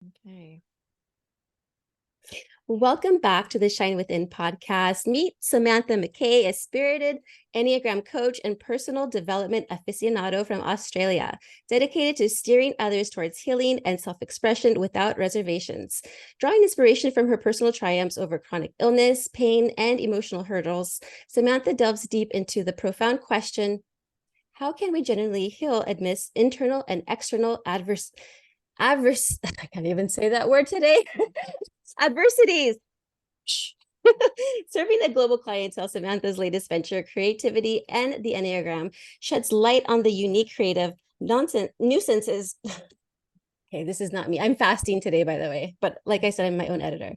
Okay. Welcome back to the Shine Within podcast. Meet Samantha Mackay, a spirited Enneagram coach and personal development aficionado from Australia, dedicated to steering others towards healing and self-expression without reservations. Drawing inspiration from her personal triumphs over chronic illness, pain, and emotional hurdles, Samantha delves deep into the profound question, how can we genuinely heal amidst internal and external adverse I can't even say that word today. Adversities. Serving a global clientele, Samantha's latest venture, Creativity and the Enneagram, sheds light on the unique creative nuisances. Okay, this is not me. I'm fasting today, by the way. But like I said, I'm my own editor.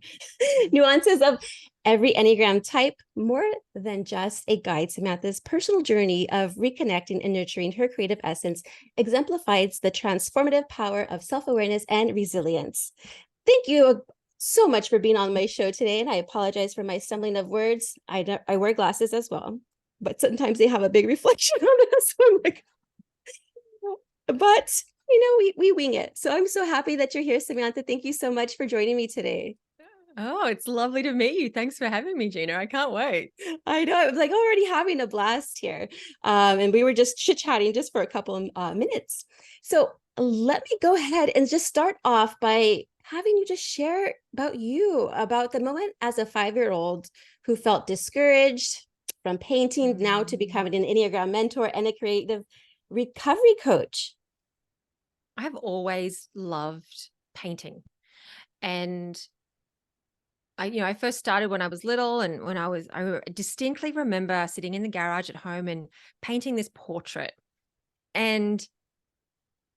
Nuances of every Enneagram type, more than just a guide. Samantha's personal journey of reconnecting and nurturing her creative essence exemplifies the transformative power of self-awareness and resilience. Thank you so much for being on my show today. And I apologize for my stumbling of words. I wear glasses as well, but sometimes they have a big reflection on it. So I'm like, but we wing it. So I'm so happy that you're here, Samantha. Thank you so much for joining me today. Oh, it's lovely to meet you. Thanks for having me, Gina. I can't wait. I know, I was like already having a blast here. And we were just chit-chatting just for a couple of minutes. So let me go ahead and just start off by having you just share about the moment as a 5-year-old who felt discouraged from painting now to becoming an Enneagram mentor and a creative recovery coach. I've always loved painting. And I first started when I was little, and I distinctly remember sitting in the garage at home and painting this portrait. And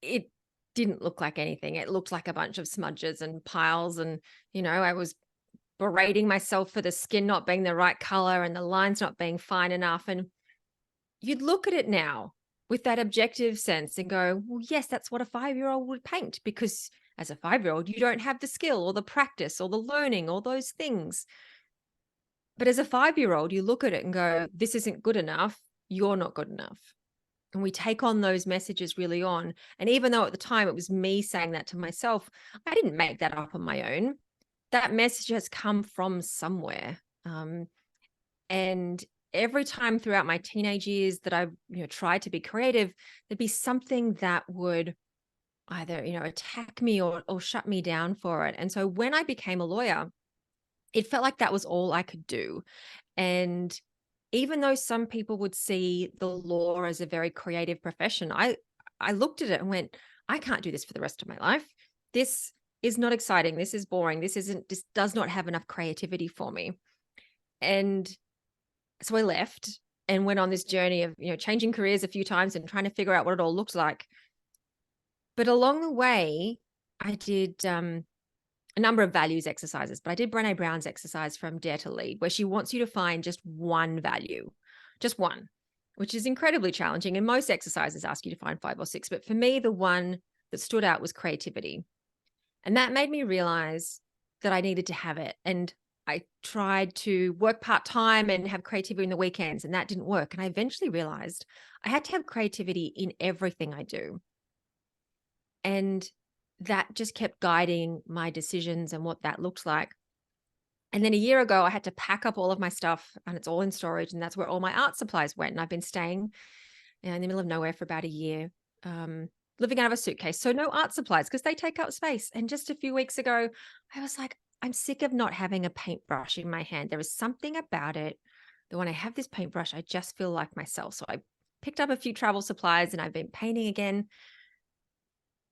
it didn't look like anything. It looked like a bunch of smudges and piles. And, I was berating myself for the skin not being the right color and the lines not being fine enough. And you'd look at it now with that objective sense and go, well, yes, that's what a 5-year-old would paint, because as a 5-year-old, you don't have the skill or the practice or the learning or those things. But as a 5-year-old, you look at it and go, this isn't good enough. You're not good enough. And we take on those messages really on. And even though at the time it was me saying that to myself, I didn't make that up on my own. That message has come from somewhere. And every time throughout my teenage years that I tried to be creative, there'd be something that would either attack me or shut me down for it. And so when I became a lawyer, it felt like that was all I could do. And even though some people would see the law as a very creative profession, I looked at it and went, I can't do this for the rest of my life. This is not exciting. This is boring. This does not have enough creativity for me. And so I left and went on this journey of, changing careers a few times and trying to figure out what it all looked like. But along the way, I did a number of values exercises, but I did Brené Brown's exercise from Dare to Lead, where she wants you to find just one value, just one, which is incredibly challenging. And most exercises ask you to find 5 or 6. But for me, the one that stood out was creativity. And that made me realize that I needed to have it. And I tried to work part-time and have creativity in the weekends, and that didn't work. And I eventually realized I had to have creativity in everything I do. And that just kept guiding my decisions and what that looked like. And then a year ago, I had to pack up all of my stuff, and it's all in storage. And that's where all my art supplies went. And I've been staying in the middle of nowhere for about a year, living out of a suitcase. So no art supplies because they take up space. And just a few weeks ago, I was like, I'm sick of not having a paintbrush in my hand. There is something about it that when I have this paintbrush, I just feel like myself. So I picked up a few travel supplies and I've been painting again.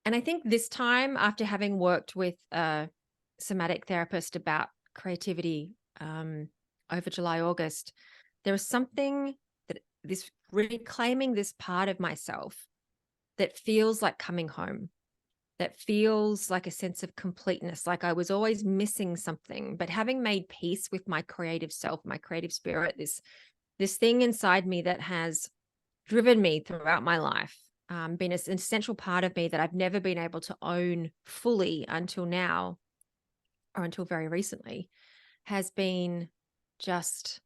And I think this time, after having worked with a somatic therapist about creativity over July, August, there was something that this reclaiming this part of myself that feels like coming home, that feels like a sense of completeness, like I was always missing something. But having made peace with my creative self, my creative spirit, this thing inside me that has driven me throughout my life, been an essential part of me that I've never been able to own fully until now, or until very recently, has been just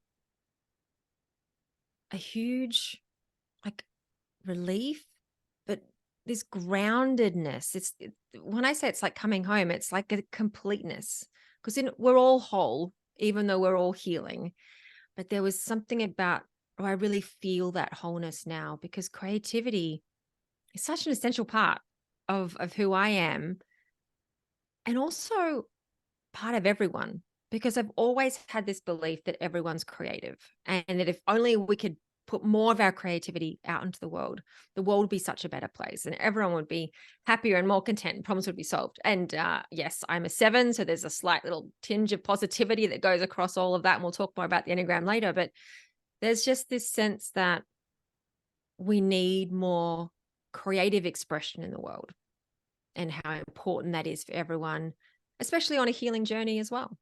a huge, like, relief, but this groundedness. When I say it's like coming home, it's like a completeness, because we're all whole, even though we're all healing. But there was something about, oh, I really feel that wholeness now, because creativity is such an essential part of who I am, and also part of everyone, because I've always had this belief that everyone's creative, and that if only we could put more of our creativity out into the world would be such a better place, and everyone would be happier and more content, and problems would be solved. And yes, I'm a 7, so there's a slight little tinge of positivity that goes across all of that, and we'll talk more about the Enneagram later. But there's just this sense that we need more creative expression in the world, and how important that is for everyone, especially on a healing journey as well.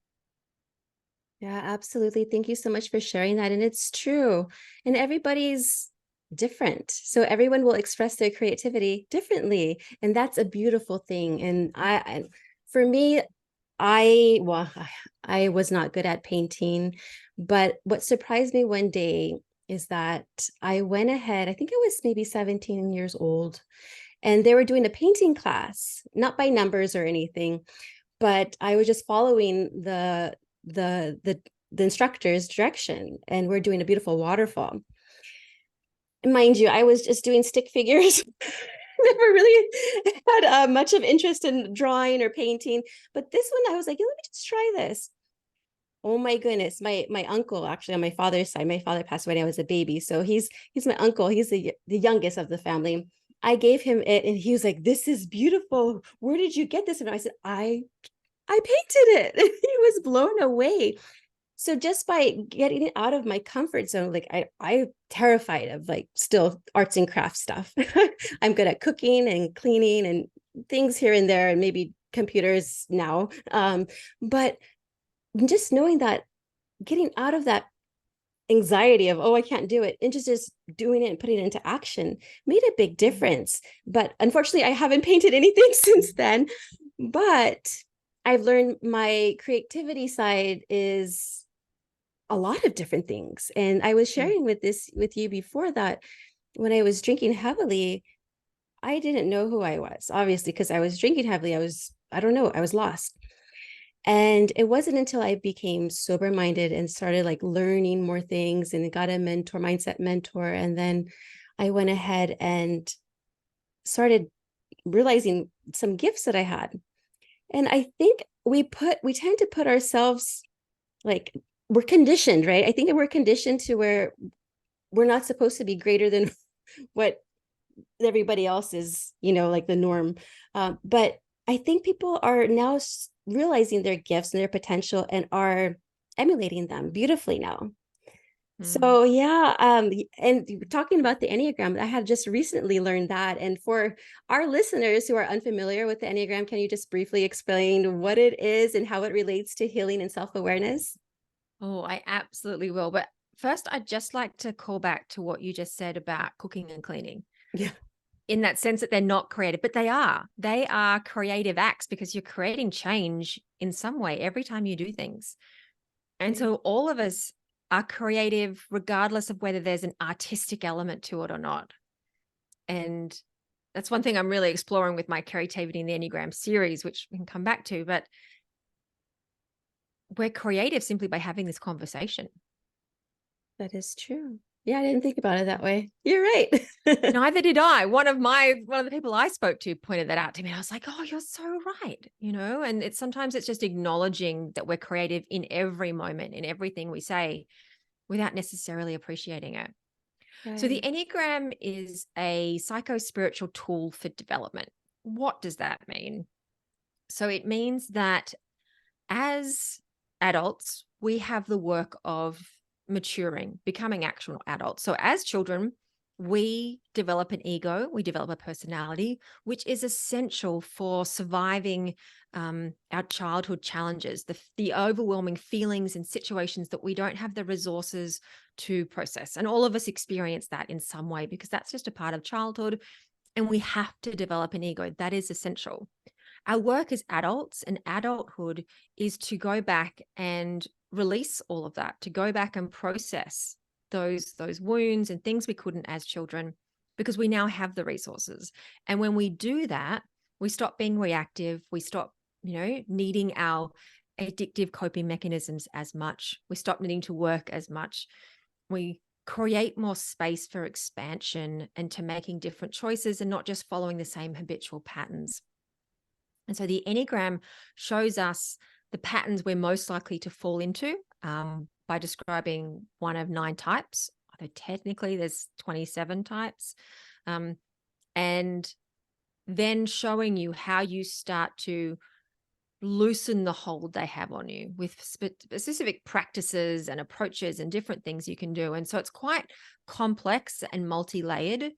Yeah, absolutely. Thank you so much for sharing that. And it's true. And everybody's different. So everyone will express their creativity differently. And that's a beautiful thing. And for me, well, I was not good at painting, but what surprised me one day is that I went ahead, I think I was maybe 17 years old, and they were doing a painting class, not by numbers or anything, but I was just following the instructor's direction, and we're doing a beautiful waterfall. And mind you, I was just doing stick figures. Never really had much of interest in drawing or painting, but this one I was like, let me just try this. Oh my goodness, my uncle, actually on my father's side, my father passed away when I was a baby, so he's my uncle. He's the youngest of the family. I gave him it, and he was like, "This is beautiful. Where did you get this?" And I said, I painted it." He was blown away. So just by getting it out of my comfort zone, like I'm terrified of like still arts and crafts stuff. I'm good at cooking and cleaning and things here and there, and maybe computers now. But just knowing that, getting out of that anxiety of, oh, I can't do it, and just doing it and putting it into action made a big difference. But unfortunately, I haven't painted anything since then. But I've learned my creativity side is a lot of different things. And I was sharing with you before that when I was drinking heavily, I didn't know who I was, obviously, because I was drinking heavily. I don't know, I was lost. And it wasn't until I became sober minded and started like learning more things and got a mindset mentor. And then I went ahead and started realizing some gifts that I had. And I think we tend to put ourselves, like, we're conditioned, right? I think we're conditioned to where we're not supposed to be greater than what everybody else is, like the norm. But I think people are now realizing their gifts and their potential and are emulating them beautifully now. So yeah, and talking about the Enneagram, I had just recently learned that. And for our listeners who are unfamiliar with the Enneagram, can you just briefly explain what it is and how it relates to healing and self-awareness? Oh, I absolutely will. But first, I'd just like to call back to what you just said about cooking and cleaning, Yeah. in that sense that they're not creative, but they are. They are creative acts, because you're creating change in some way every time you do things. And so all of us are creative, regardless of whether there's an artistic element to it or not. And that's one thing I'm really exploring with my Creativity in the Enneagram series, which we can come back to. But we're creative simply by having this conversation. That is true. Yeah, I didn't think about it that way. You're right. Neither did I. One of the people I spoke to pointed that out to me. I was like, "Oh, you're so right." And sometimes it's just acknowledging that we're creative in every moment, in everything we say, without necessarily appreciating it. So the Right. Enneagram is a psycho-spiritual tool for development. What does that mean? So it means that as adults, we have the work of maturing, becoming actual adults. So as children, we develop an ego, we develop a personality, which is essential for surviving our childhood challenges, the overwhelming feelings and situations that we don't have the resources to process. And all of us experience that in some way, because that's just a part of childhood. And we have to develop an ego. That is essential. Our work as adults and adulthood is to go back and release all of that, to go back and process those wounds and things we couldn't as children, because we now have the resources. And when we do that, we stop being reactive. We stop, needing our addictive coping mechanisms as much. We stop needing to work as much. We create more space for expansion and to making different choices and not just following the same habitual patterns. And so the Enneagram shows us the patterns we're most likely to fall into by describing one of 9 types. Although technically there's 27 types. And then showing you how you start to loosen the hold they have on you with specific practices and approaches and different things you can do. And so it's quite complex and multi-layered,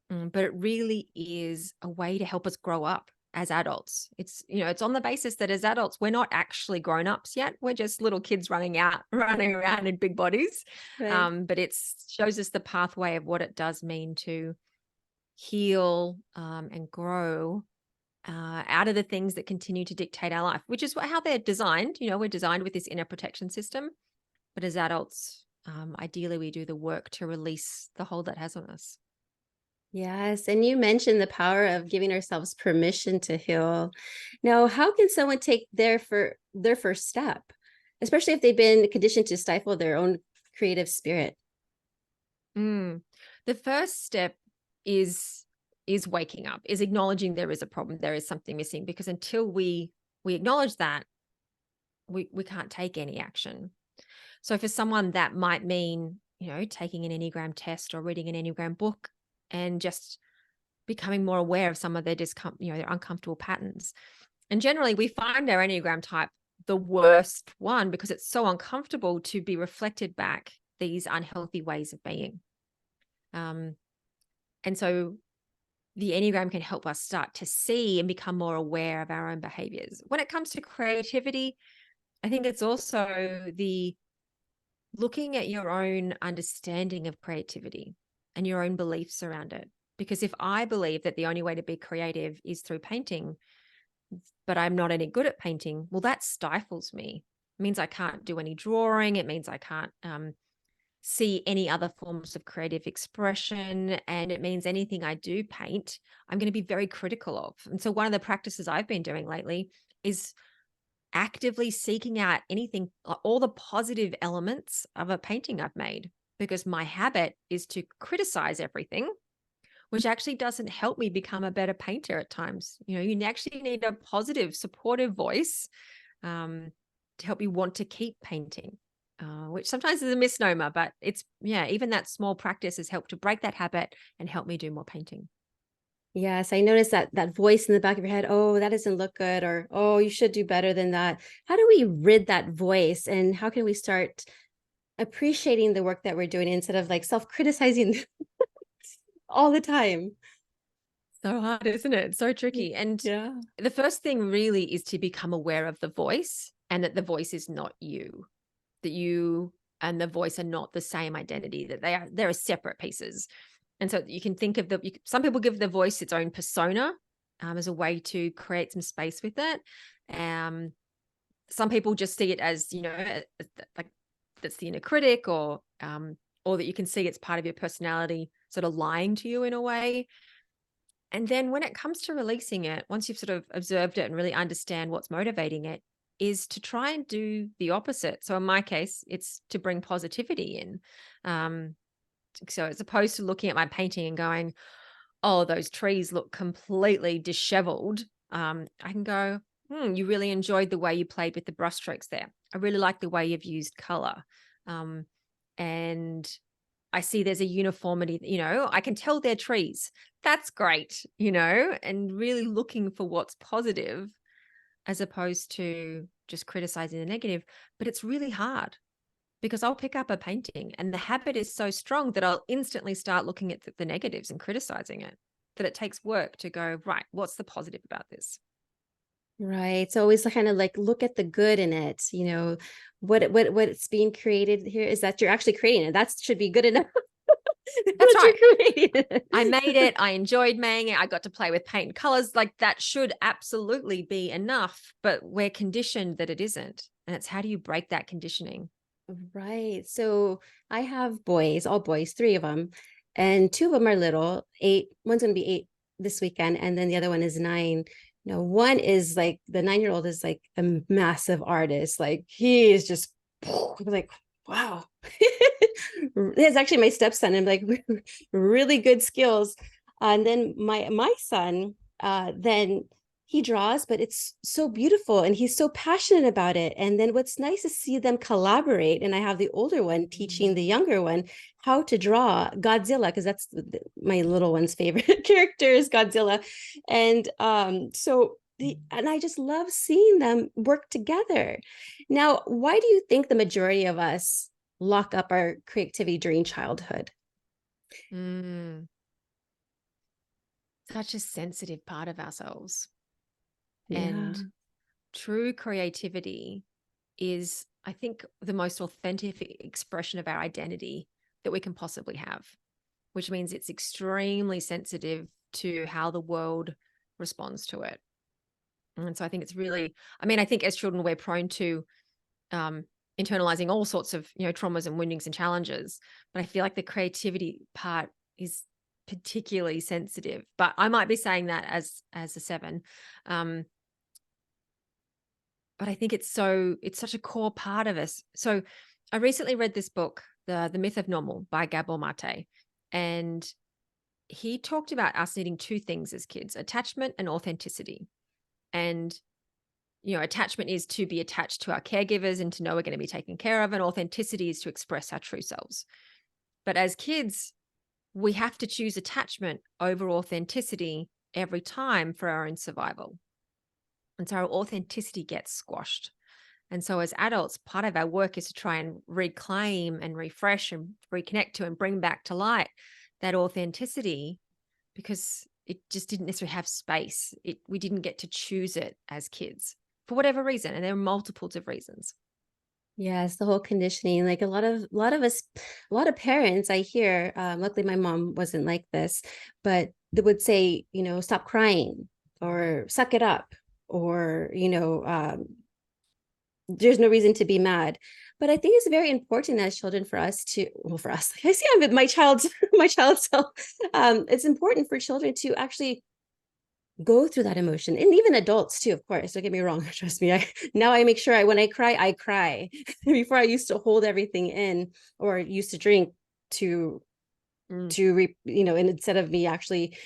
but it really is a way to help us grow up as adults. It's on the basis that as adults, we're not actually grown-ups yet. We're just little kids running around in big bodies. Right. But it shows us the pathway of what it does mean to heal and grow out of the things that continue to dictate our life, which is how they're designed. We're designed with this inner protection system, but as adults, ideally we do the work to release the hold that has on us. Yes. And you mentioned the power of giving ourselves permission to heal. Now, how can someone take their first step, especially if they've been conditioned to stifle their own creative spirit? The first step is waking up, is acknowledging there is a problem, there is something missing, because until we acknowledge that, we can't take any action. So for someone that might mean, taking an Enneagram test or reading an Enneagram book and just becoming more aware of some of their their uncomfortable patterns. And generally we find our Enneagram type the worst one because it's so uncomfortable to be reflected back these unhealthy ways of being. And so the Enneagram can help us start to see and become more aware of our own behaviors. When it comes to creativity, I think it's also the looking at your own understanding of creativity and your own beliefs around it. Because if I believe that the only way to be creative is through painting, but I'm not any good at painting, well, that stifles me. It means I can't do any drawing. It means I can't see any other forms of creative expression. And it means anything I do paint, I'm going to be very critical of. And so one of the practices I've been doing lately is actively seeking out anything, all the positive elements of a painting I've made, because my habit is to criticize everything, which actually doesn't help me become a better painter at times. You actually need a positive, supportive voice to help you want to keep painting. Which sometimes is a misnomer, but even that small practice has helped to break that habit and help me do more painting. Yes, I noticed that voice in the back of your head, oh, that doesn't look good, or oh, you should do better than that. How do we rid that voice, and how can we start appreciating the work that we're doing instead of like self-criticizing all the time? So hard, isn't it? So tricky. And Yeah. the first thing really is to become aware of the voice and that the voice is not you, that you and the voice are not the same identity, that they're separate pieces. And so you can think of some people give the voice its own persona as a way to create some space with it. Some people just see it as, like that's the inner critic, or that you can see it's part of your personality sort of lying to you in a way. And then when it comes to releasing it, once you've sort of observed it and really understand what's motivating it, is to try and do the opposite. So in my case, it's to bring positivity in. So as opposed to looking at my painting and going, oh, those trees look completely disheveled, I can go, you really enjoyed the way you played with the brushstrokes there. I really like the way you've used color. And I see there's a uniformity, I can tell they're trees. That's great, and really looking for what's positive as opposed to just criticizing the negative. But it's really hard because I'll pick up a painting and the habit is so strong that I'll instantly start looking at the negatives and criticizing it, that it takes work to go, right, what's the positive about this? Right. So always kind of like look at the good in it. What's being created here is that you're actually creating it. That should be good enough. That's That right. you're creating it. I made it. I enjoyed making it. I got to play with paint and colors. Like that should absolutely be enough, but we're conditioned that it isn't. And it's how do you break that conditioning? Right. So I have boys, all boys, 3 of them. and two of them are little, 8. One's going to be 8 this weekend, and then the other one is 9. One is like, the 9-year-old is like a massive artist. Like, he is just like, wow. It's actually my stepson, and like really good skills. And then my son, then he draws, but it's so beautiful and he's so passionate about it. And then what's nice is see them collaborate. And I have the older one teaching the younger one how to draw Godzilla, because that's my little one's favorite character is Godzilla. And and I just love seeing them work together. Now, why do you think the majority of us lock up our creativity during childhood? Such a sensitive part of ourselves. Yeah. And true creativity is, I think, the most authentic expression of our identity that we can possibly have, which means it's extremely sensitive to how the world responds to it. And so I think it's really, I mean, I think as children, we're prone to internalizing all sorts of, traumas and woundings and challenges. But I feel like the creativity part is particularly sensitive. But I might be saying that as a 7. But I think it's such a core part of us. So I recently read this book, The Myth of Normal by Gabor Mate. And he talked about us needing 2 things as kids: attachment and authenticity. And, attachment is to be attached to our caregivers and to know we're going to be taken care of. And authenticity is to express our true selves. But as kids, we have to choose attachment over authenticity every time for our own survival. And so our authenticity gets squashed. And so as adults, part of our work is to try and reclaim and refresh and reconnect to and bring back to light that authenticity, because it just didn't necessarily have space. We didn't get to choose it as kids for whatever reason. And there are multiples of reasons. Yes, the whole conditioning, like a lot of us, a lot of parents I hear, luckily my mom wasn't like this, but they would say, stop crying or suck it up, or, there's no reason to be mad. But I think it's very important as children for us to, well, for us, I see I'm with my child's self. It's important for children to actually go through that emotion, and even adults too, of course, don't get me wrong. Trust me, now I make sure when I cry. Before I used to hold everything in, or used to drink to and instead of me actually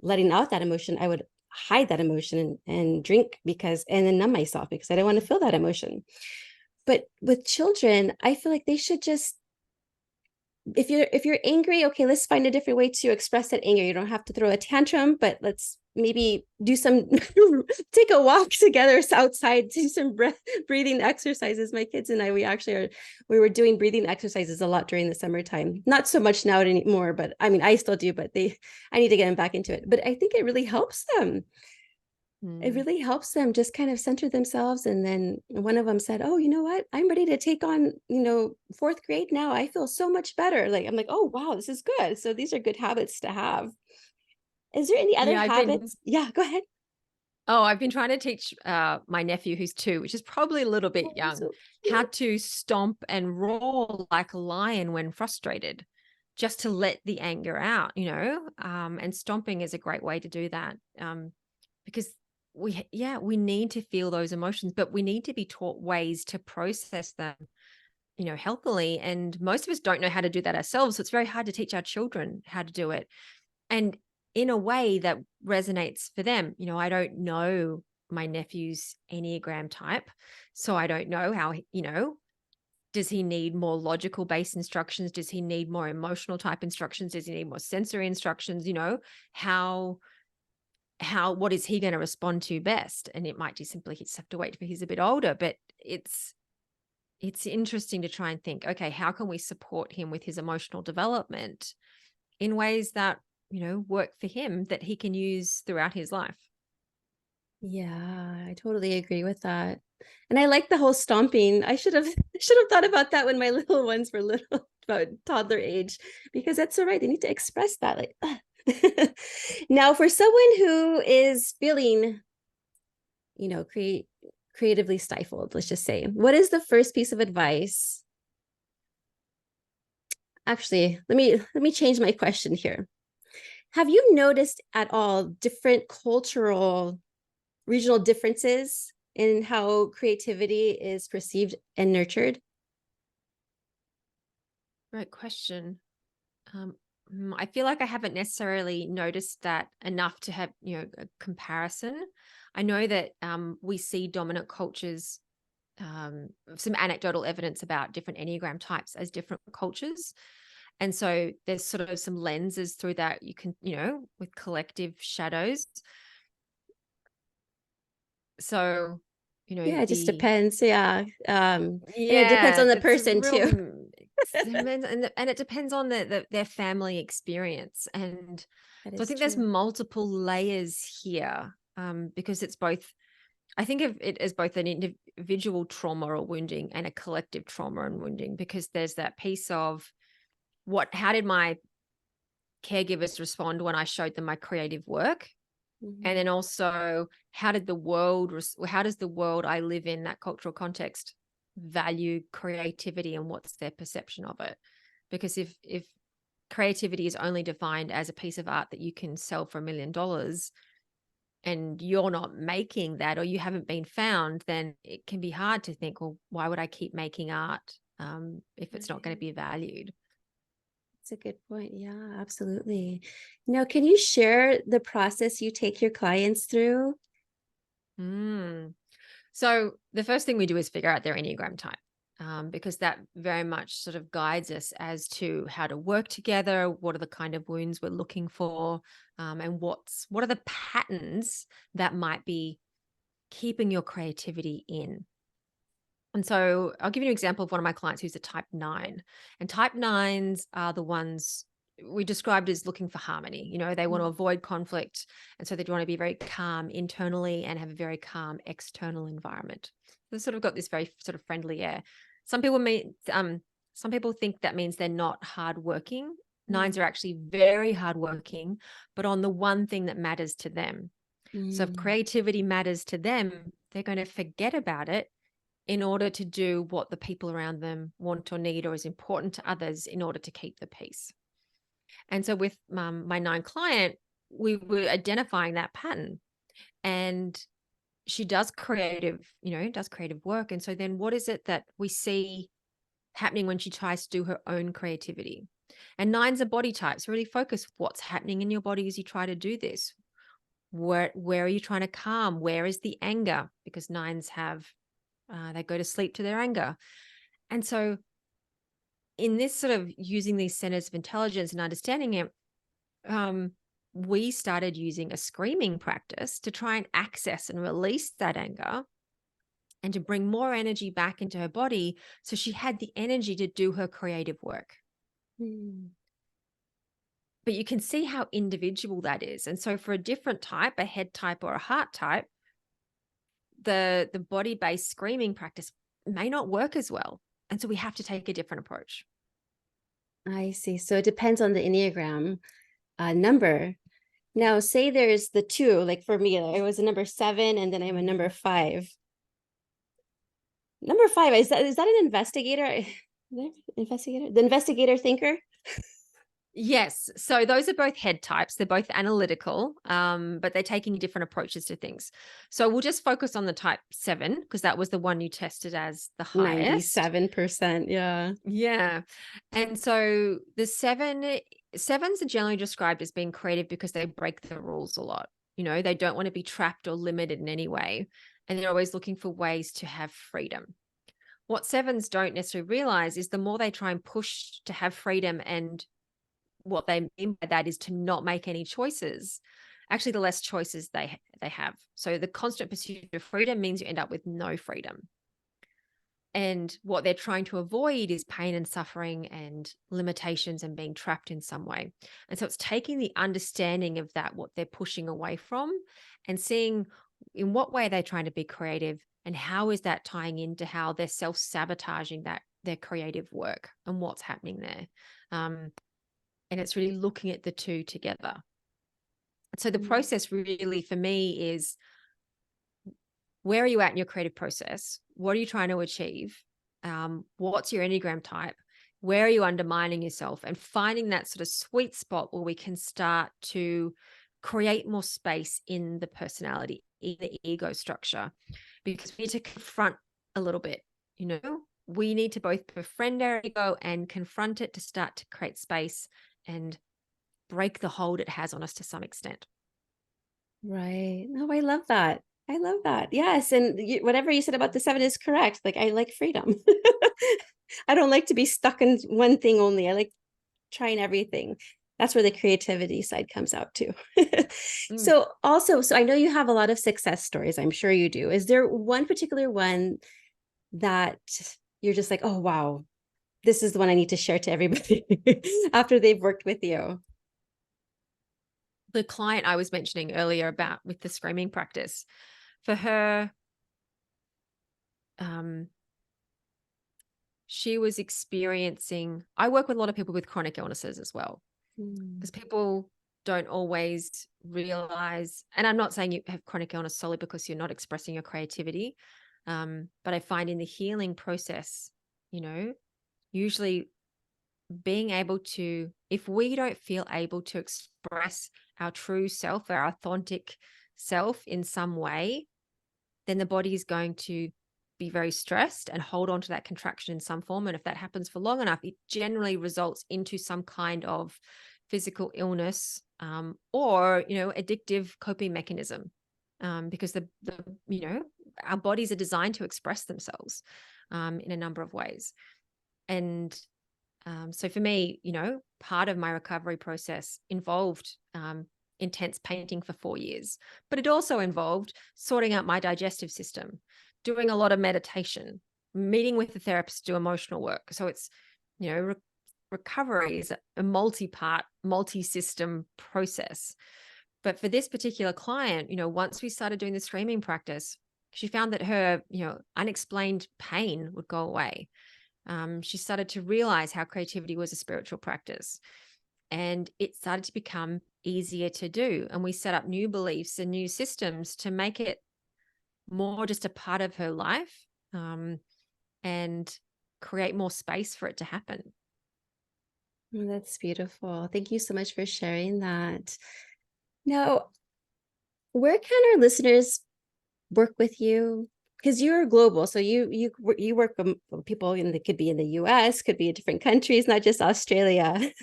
letting out that emotion, I would hide that emotion and drink, and then numb myself, because I don't want to feel that emotion. But with children, I feel like they should just, if you're angry, okay, let's find a different way to express that anger. You don't have to throw a tantrum, but let's maybe do some take a walk together outside, do some breathing exercises. My kids and I, we were doing breathing exercises a lot during the summertime. Not so much now anymore, but I mean, I still do, but I need to get them back into it. But I think it really helps them. It really helps them just kind of center themselves. And then one of them said, oh, you know what? I'm ready to take on, 4th grade now. I feel so much better. Like, I'm like, oh, wow, this is good. So these are good habits to have. Is there any other habits? Yeah, go ahead. Oh, I've been trying to teach my nephew, who's 2, which is probably a little bit young, how to stomp and roar like a lion when frustrated, just to let the anger out, and stomping is a great way to do that, because we need to feel those emotions, but we need to be taught ways to process them, healthily. And most of us don't know how to do that ourselves. So it's very hard to teach our children how to do it, and in a way that resonates for them. I don't know my nephew's Enneagram type, so I don't know how, does he need more logical based instructions? Does he need more emotional type instructions? Does he need more sensory instructions? What is he going to respond to best? And it might just simply just have to wait till he's a bit older. But it's interesting to try and think, okay, how can we support him with his emotional development in ways that, work for him, that he can use throughout his life? Yeah, I totally agree with that. And I like the whole stomping. I should have thought about that when my little ones were little, about toddler age, because that's so right. They need to express that. Like, now, for someone who is feeling, creatively stifled, let's just say, what is the first piece of advice actually, let me change my question here. Have you noticed at all different cultural, regional differences in how creativity is perceived and nurtured? Great question. I feel like I haven't necessarily noticed that enough to have, a comparison. I know that we see dominant cultures, some anecdotal evidence about different Enneagram types as different cultures. And so there's sort of some lenses through that you can, with collective shadows. So, Yeah, it just the depends. Yeah. And it depends yeah, on the it's a person real too. and it depends on their family experience. And That so I is think there's true. multiple layers here, because it's both. I think of it as both an individual trauma or wounding and a collective trauma and wounding, because there's that piece of how did my caregivers respond when I showed them my creative work? And Mhm. then also, how does the world I live in, that cultural context, value creativity, and what's their perception of it? Because if creativity is only defined as a piece of art that you can sell for $1 million, and you're not making that, or you haven't been found, then it can be hard to think, well, why would I keep making art if it's not going to Right. be valued? That's a good point. Yeah, absolutely. Now, can you share the process you take your clients through? Mm. So the first thing we do is figure out their Enneagram type, because that very much sort of guides us as to how to work together, what are the kind of wounds we're looking for, and what are the patterns that might be keeping your creativity in. And so I'll give you an example of one of my clients who's a type 9. And type 9s are the ones we described as looking for harmony. They want to Mm. avoid conflict. And so they want to be very calm internally and have a very calm external environment. They've sort of got this very sort of friendly air. Some people think that means they're not hardworking. Nines Mm. are actually very hardworking, but on the one thing that matters to them. So if Mm. creativity matters to them, they're going to forget about it in order to do what the people around them want or need or is important to others in order to keep the peace. And so with my 9 client, we were identifying that pattern, and she does creative work. And so then what is it that we see happening when she tries to do her own creativity? And 9's a body type. So really focus what's happening in your body as you try to do this. Where are you trying to calm? Where is the anger? Because 9's they go to sleep to their anger. And so in this sort of using these centers of intelligence and understanding it, um, we started using a screaming practice to try and access and release that anger and to bring more energy back into her body so she had the energy to do her creative work. Mm. But you can see how individual that is. And so for a different type, a head type or a heart type, the body-based screaming practice may not work as well. And so we have to take a different approach. I see. So it depends on the Enneagram number. Now, say there's the two, like for me, I was a number 7 and then I'm a number 5. Number 5, is that an investigator? Investigator? The investigator thinker? Yes. So those are both head types. They're both analytical, but they're taking different approaches to things. So we'll just focus on the type 7 because that was the one you tested as the highest. 97%. Yeah. Yeah. And so the sevens are generally described as being creative because they break the rules a lot. They don't want to be trapped or limited in any way. And they're always looking for ways to have freedom. What sevens don't necessarily realize is the more they try and push to have freedom, and what they mean by that is to not make any choices, actually the less choices they have. So the constant pursuit of freedom means you end up with no freedom. And what they're trying to avoid is pain and suffering and limitations and being trapped in some way. And so it's taking the understanding of that, what they're pushing away from, and seeing in what way they're trying to be creative and how is that tying into how they're self-sabotaging their creative work and what's happening there. And it's really looking at the two together. So the Mm. process really for me is, where are you at in your creative process? What are you trying to achieve? What's your Enneagram type? Where are you undermining yourself? And finding that sort of sweet spot where we can start to create more space in the personality, in the ego structure, because we need to confront a little bit, we need to both befriend our ego and confront it to start to create space and break the hold it has on us to some extent. Right. No, I love that. I love that. Yes. And whatever you said about the seven is correct. Like, I like freedom. I don't like to be stuck in one thing only. I like trying everything. That's where the creativity side comes out too. Mm. So I know you have a lot of success stories. I'm sure you do. Is there one particular one that you're just like, oh, wow, this is the one I need to share to everybody after they've worked with you? The client I was mentioning earlier about with the screaming practice, for her, she was experiencing, I work with a lot of people with chronic illnesses as well, because people don't always realize, and I'm not saying you have chronic illness solely because you're not expressing your creativity, but I find in the healing process, usually being able to, if we don't feel able to express our true self, our authentic self in some way, then the body is going to be very stressed and hold on to that contraction in some form. And if that happens for long enough, it generally results into some kind of physical illness, or addictive coping mechanism, because our bodies are designed to express themselves in a number of ways. And so for me, part of my recovery process involved intense painting for 4 years, but it also involved sorting out my digestive system, doing a lot of meditation, meeting with the therapist to do emotional work. So it's, recovery is a multi-part, multi-system process. But for this particular client, once we started doing the screaming practice, she found that her, unexplained pain would go away. She started to realize how creativity was a spiritual practice, and it started to become easier to do. And we set up new beliefs and new systems to make it more just a part of her life, and create more space for it to happen. Oh, that's beautiful. Thank you so much for sharing that. Now, where can our listeners work with you? Because you're global, so you work with people that could be in the US, could be in different countries, not just Australia.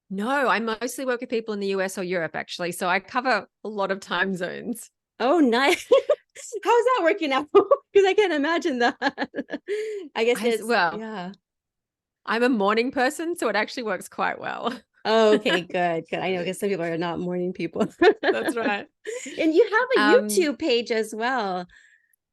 No, I mostly work with people in the US or Europe, actually. So I cover a lot of time zones. Oh, nice. How's that working out? Because I can't imagine that. I guess Well, yeah. I'm a morning person, so it actually works quite well. Oh, okay, good, good. I know because some people are not morning people. That's right. And you have a Um, YouTube page as well.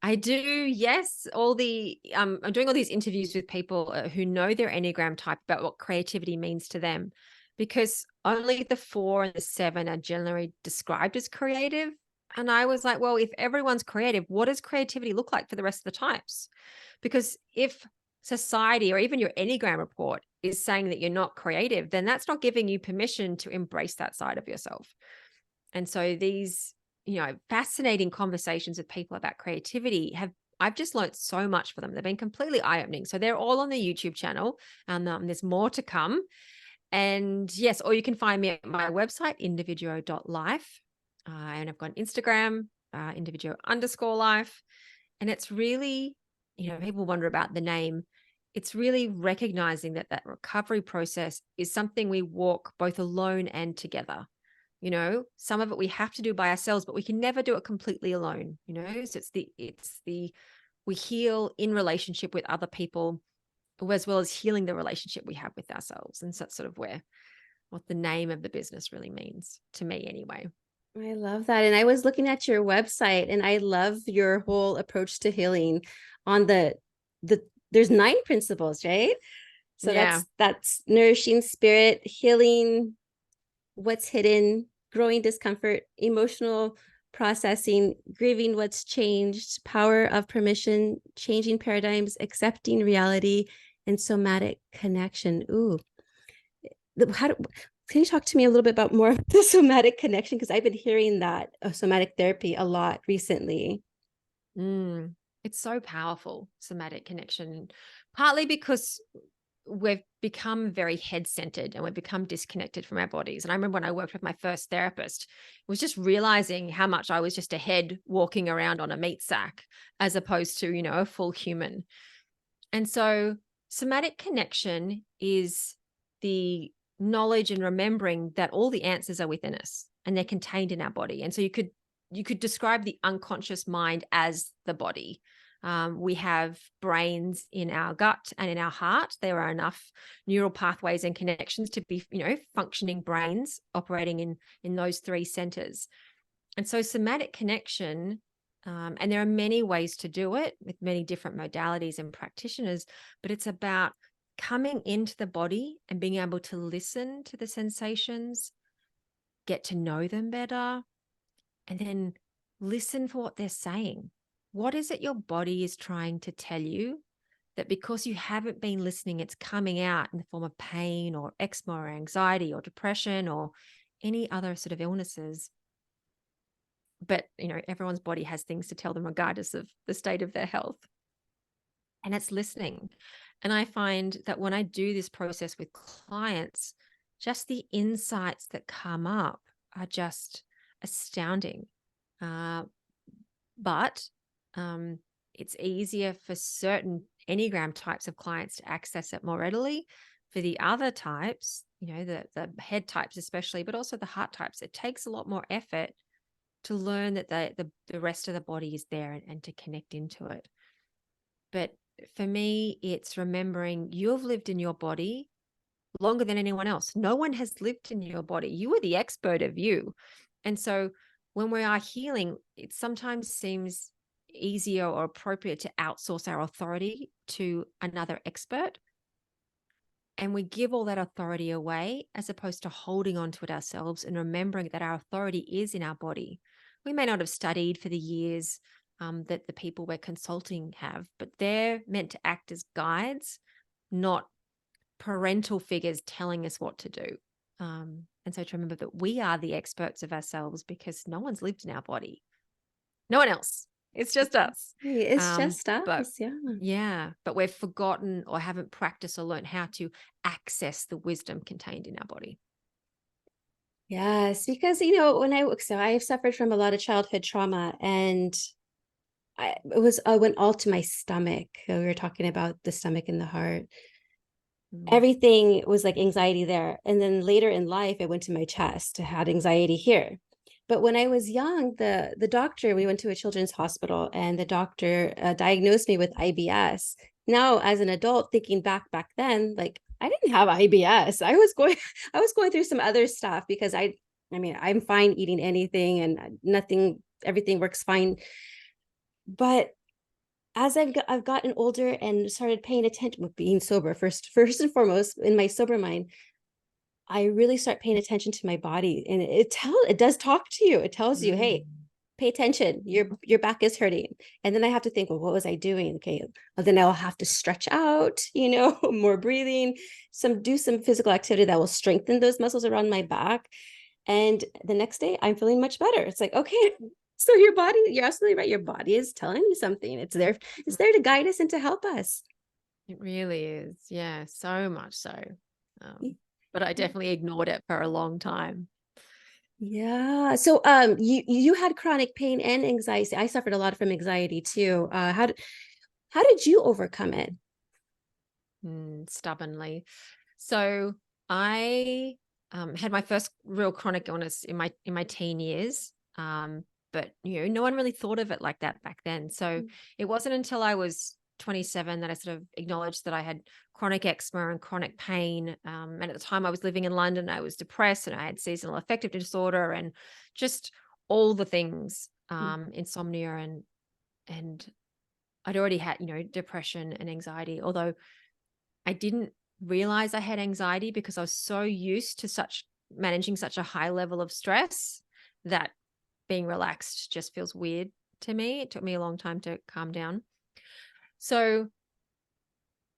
I do, yes. I'm doing all these interviews with people who know their Enneagram type about what creativity means to them, because only the 4 and the 7 are generally described as creative. And I was like, well, if everyone's creative, what does creativity look like for the rest of the types? Because if society or even your Enneagram report is saying that you're not creative, then that's not giving you permission to embrace that side of yourself. And so these, fascinating conversations with people about creativity I've just learned so much for them. They've been completely eye-opening. So they're all on the YouTube channel, and there's more to come. And yes, or you can find me at my website, individuo.life. And I've got Instagram, individuo_life. And it's really, people wonder about the name. It's really recognizing that recovery process is something we walk both alone and together. Some of it we have to do by ourselves, but we can never do it completely alone. So we heal in relationship with other people, as well as healing the relationship we have with ourselves. And so that's sort of what the name of the business really means to me anyway. I love that. And I was looking at your website and I love your whole approach to healing on there's 9 principles, right? So Yeah. that's nourishing spirit, healing what's hidden, growing discomfort, emotional processing, grieving what's changed, power of permission, changing paradigms, accepting reality, and somatic connection. Ooh, can you talk to me a little bit about more of the somatic connection? Because I've been hearing that of somatic therapy a lot recently. It's so powerful, somatic connection, partly because we've become very head-centered and we've become disconnected from our bodies. And I remember when I worked with my first therapist, it was just realizing how much I was just a head walking around on a meat sack as opposed to, a full human. And so somatic connection is the knowledge and remembering that all the answers are within us and they're contained in our body. And so you could describe the unconscious mind as the body. We have brains in our gut and in our heart. There are enough neural pathways and connections to be, functioning brains operating in those three centers. And so somatic connection, and there are many ways to do it with many different modalities and practitioners, but it's about coming into the body and being able to listen to the sensations, get to know them better, and then listen for what they're saying. What is it your body is trying to tell you that because you haven't been listening, it's coming out in the form of pain or eczema or anxiety or depression or any other sort of illnesses? But, everyone's body has things to tell them regardless of the state of their health. And it's listening. And I find that when I do this process with clients, just the insights that come up are just astounding. But it's easier for certain Enneagram types of clients to access it more readily. For the other types, the head types especially, but also the heart types, it takes a lot more effort to learn that the rest of the body is there and to connect into it. But for me, it's remembering you've lived in your body longer than anyone else. No one has lived in your body. You are the expert of you. And so when we are healing, it sometimes seems easier or appropriate to outsource our authority to another expert. And we give all that authority away as opposed to holding on to it ourselves and remembering that our authority is in our body. We may not have studied for the years that the people we're consulting have, but they're meant to act as guides, not parental figures telling us what to do. And so to remember that we are the experts of ourselves because no one's lived in our body. No one else. It's just us. It's just But us. Yeah. yeah, but we've forgotten or haven't practiced or learned how to access the wisdom contained in our body. Yes, because I've suffered from a lot of childhood trauma, and I went all to my stomach. We were talking about the stomach and the heart. Everything was like anxiety there. And then later in life, I went to my chest. I had anxiety here. But when I was young, the doctor, we went to a children's hospital, and the doctor diagnosed me with IBS. Now, as an adult, thinking back then, like I didn't have IBS. I was going through some other stuff because I'm fine eating anything and everything works fine. But as I've gotten older and started paying attention with being sober, first and foremost, in my sober mind, I really start paying attention to my body, and it does talk to you. It tells you, hey, pay attention. Your back is hurting. And then I have to think, well, what was I doing? Okay. Well, then I'll have to stretch out, more breathing, do some physical activity that will strengthen those muscles around my back. And the next day I'm feeling much better. It's like, okay, so your body, you're absolutely right. Your body is telling you something. It's there to guide us and to help us. It really is. Yeah, so much so. But I definitely ignored it for a long time. Yeah. So you had chronic pain and anxiety. I suffered a lot from anxiety too. How did you overcome it? Stubbornly. So I had my first real chronic illness in my teen years. But no one really thought of it like that back then. So it wasn't until I was 27 that I sort of acknowledged that I had chronic eczema and chronic pain. And at the time I was living in London, I was depressed and I had seasonal affective disorder and just all the things, insomnia and I'd already had, depression and anxiety, although I didn't realize I had anxiety because I was so used to managing such a high level of stress that being relaxed just feels weird to me. It took me a long time to calm down. So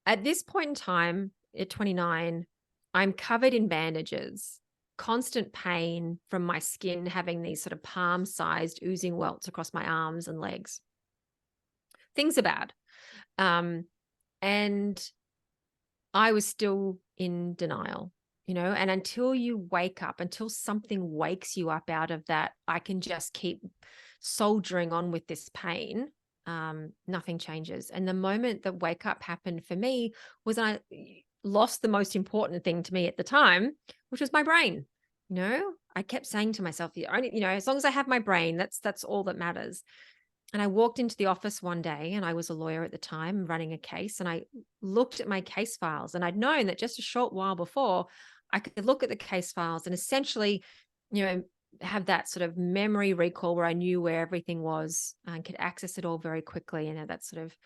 at this point in time, at 29, I'm covered in bandages, constant pain from my skin having these sort of palm-sized oozing welts across my arms and legs. Things are bad. And I was still in denial, and until you wake up, until something wakes you up out of that, I can just keep soldiering on with this pain. Nothing changes. And the moment that wake up happened for me was I lost the most important thing to me at the time, which was my brain. I kept saying to myself, the only, as long as I have my brain, that's all that matters. And I walked into the office one day, and I was a lawyer at the time running a case. And I looked at my case files, and I'd known that just a short while before I could look at the case files and essentially, have that sort of memory recall where I knew where everything was and could access it all very quickly. And that sort of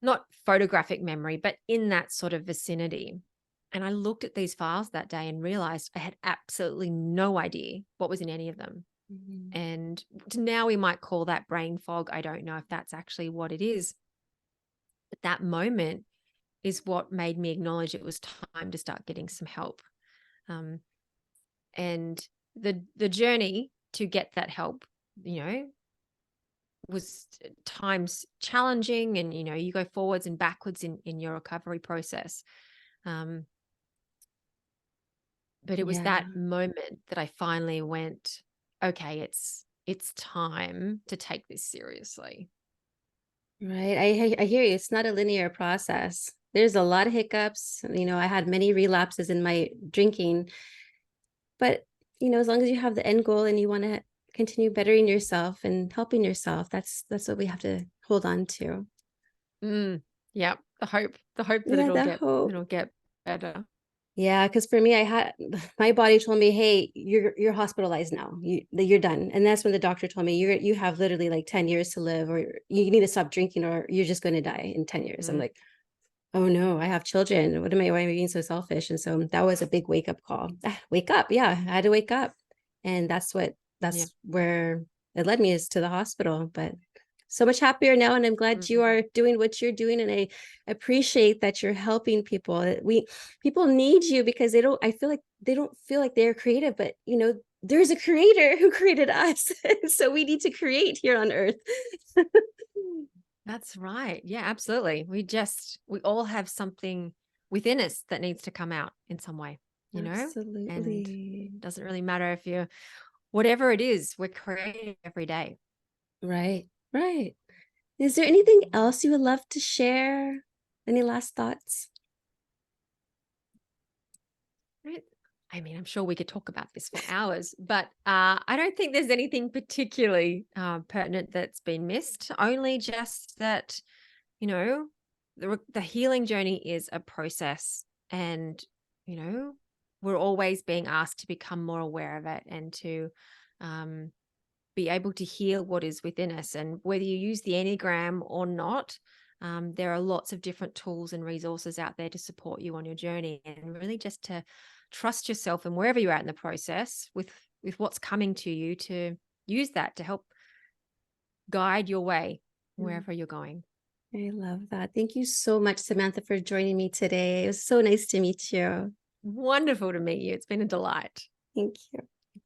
not photographic memory, but in that sort of vicinity. And I looked at these files that day and realized I had absolutely no idea what was in any of them. Mhm. And now we might call that brain fog. I don't know if that's actually what it is. But that moment is what made me acknowledge it was time to start getting some help. And the journey to get that help, was times challenging, and you go forwards and backwards in your recovery process. But it was Yeah, that moment that I finally went, okay, it's time to take this seriously. right. I hear you. It's not a linear process. There's a lot of hiccups. I had many relapses in my drinking, but as long as you have the end goal and you want to continue bettering yourself and helping yourself, that's what we have to hold on to. Yeah, the hope that Yeah, it'll the get hope. it'll get better. Yeah, because for me, I had my body told me, "Hey, you're hospitalized now. You're done." And that's when the doctor told me, "You have literally like 10 years to live, or you need to stop drinking, or you're just going to die in 10 years." I'm Mm, like, "Oh no, I have children. Why am I being so selfish?" And so that was a big wake up call. Wake up, yeah, I had to wake up, and yeah. that's where it led me, is to the hospital. But so much happier now, and I'm glad you Mm, are doing what you're doing, and I appreciate that you're helping people. People need you because they don't feel like they're creative, but there's a creator who created us. So we need to create here on earth. that's right. Yeah, absolutely. We all have something within us that needs to come out in some way, and Absolutely. doesn't really matter if you're whatever it is, we're creating every day. Right, right. Is there anything else you would love to share? Any last thoughts? Right? I mean, I'm sure we could talk about this for hours, but I don't think there's anything particularly pertinent that's been missed. Only just that, you know, the healing journey is a process, and you know, we're always being asked to become more aware of it and to um, be able to heal what is within us. And whether you use the Enneagram or not, there are lots of different tools and resources out there to support you on your journey, and really just to trust yourself and wherever you're at in the process with what's coming to you, to use that to help guide your way Mm, wherever you're going. I love that. Thank you so much, Samantha, for joining me today. It was so nice to meet you. Wonderful to meet you. It's been a delight. Thank you.